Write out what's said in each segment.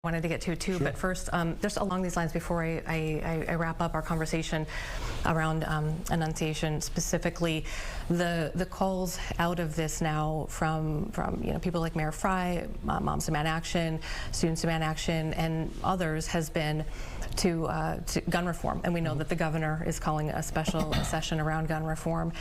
wanted to get to too, Sure. but first, just along these lines, before I wrap up our conversation around Annunciation, specifically, the calls out of this now from people like Mayor Fry, Moms Demand Action, Students Demand Action, and others has been to gun reform, and we know that the governor is calling a special session around gun reform,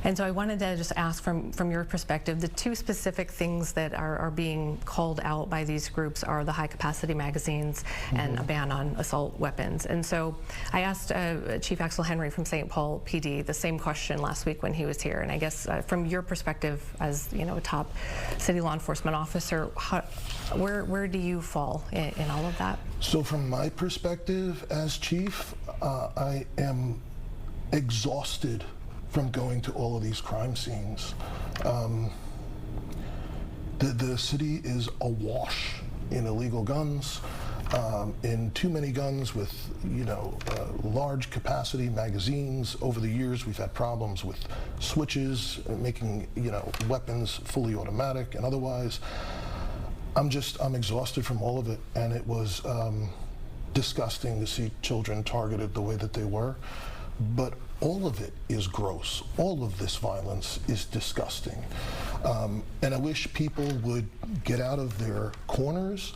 and so I wanted to just ask from your perspective, the two specific things that are being called out by these groups are the high capacity magazines and a ban on assault weapons. And so I asked Chief Axel Henry from St. Paul PD the same question last week when he was here, and I guess from your perspective as a top city law enforcement officer, where do you fall in all of that? So from my perspective as chief, I am exhausted from going to all of these crime scenes. The city is awash in illegal guns, in too many guns with large capacity magazines. Over the years we've had problems with switches, making weapons fully automatic and otherwise. I'm exhausted from all of it, and it was disgusting to see children targeted the way that they were. But all of it is gross. All of this violence is disgusting. And I wish people would get out of their corners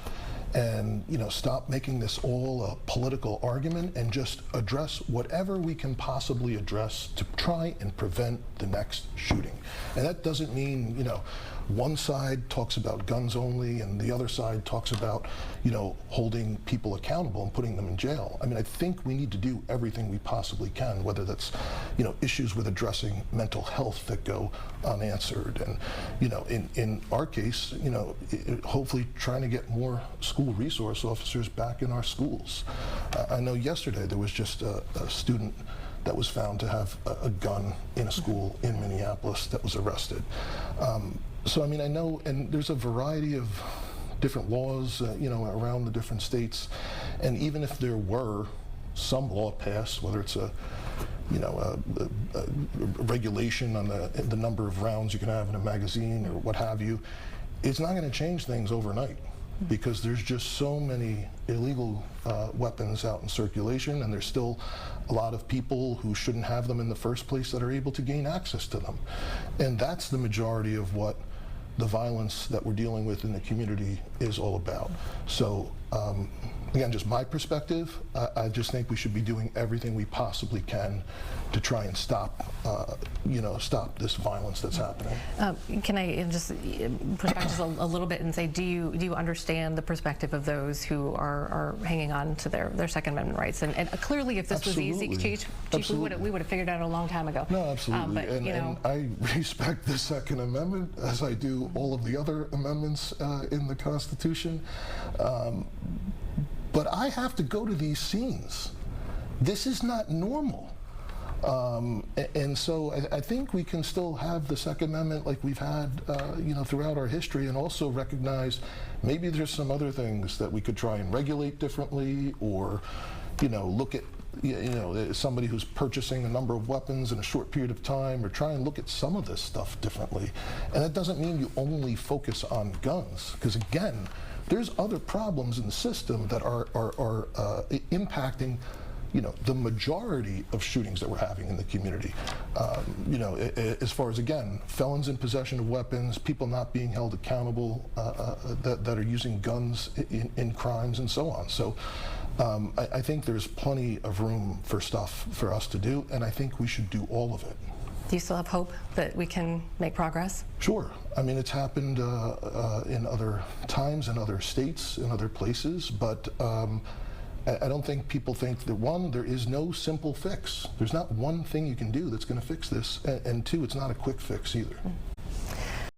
and stop making this all a political argument and just address whatever we can possibly address to try and prevent the next shooting. And that doesn't mean one side talks about guns only and the other side talks about holding people accountable and putting them in jail. I mean, I think we need to do everything we possibly can, whether that's issues with addressing mental health that go unanswered, and in our case hopefully trying to get more school resource officers back in our schools. I know yesterday there was just a student that was found to have a gun in a school in Minneapolis that was arrested. So I mean, I know, and there's a variety of different laws around the different states, and even if there were some law passed, whether it's a regulation on the number of rounds you can have in a magazine or what have you, it's not going to change things overnight, because there's just so many illegal weapons out in circulation, and there's still a lot of people who shouldn't have them in the first place that are able to gain access to them. And that's the majority of what the violence that we're dealing with in the community is all about. So again, just my perspective, I just think we should be doing everything we possibly can to try and stop stop this violence that's happening. Can I just push back just a little bit and say, do you understand the perspective of those who are hanging on to their Second Amendment rights? And clearly, if this was easy, Chief, we would have figured it out a long time ago. No, absolutely. But, and I respect the Second Amendment, as I do all of the other amendments in the Constitution. But I have to go to these scenes. This is not normal. And so I think we can still have the Second Amendment like we've had throughout our history, and also recognize maybe there's some other things that we could try and regulate differently, or look at somebody who's purchasing a number of weapons in a short period of time, or try and look at some of this stuff differently. And that doesn't mean you only focus on guns, because again, there's other problems in the system that are impacting the majority of shootings that we're having in the community. As far as, again, felons in possession of weapons, people not being held accountable that are using guns in crimes and so on. So I think there's plenty of room for stuff for us to do, and I think we should do all of it. Do you still have hope that we can make progress? Sure. I mean, it's happened in other times, in other states, in other places, but I don't think people think that, one, there is no simple fix. There's not one thing you can do that's going to fix this, and two, it's not a quick fix either.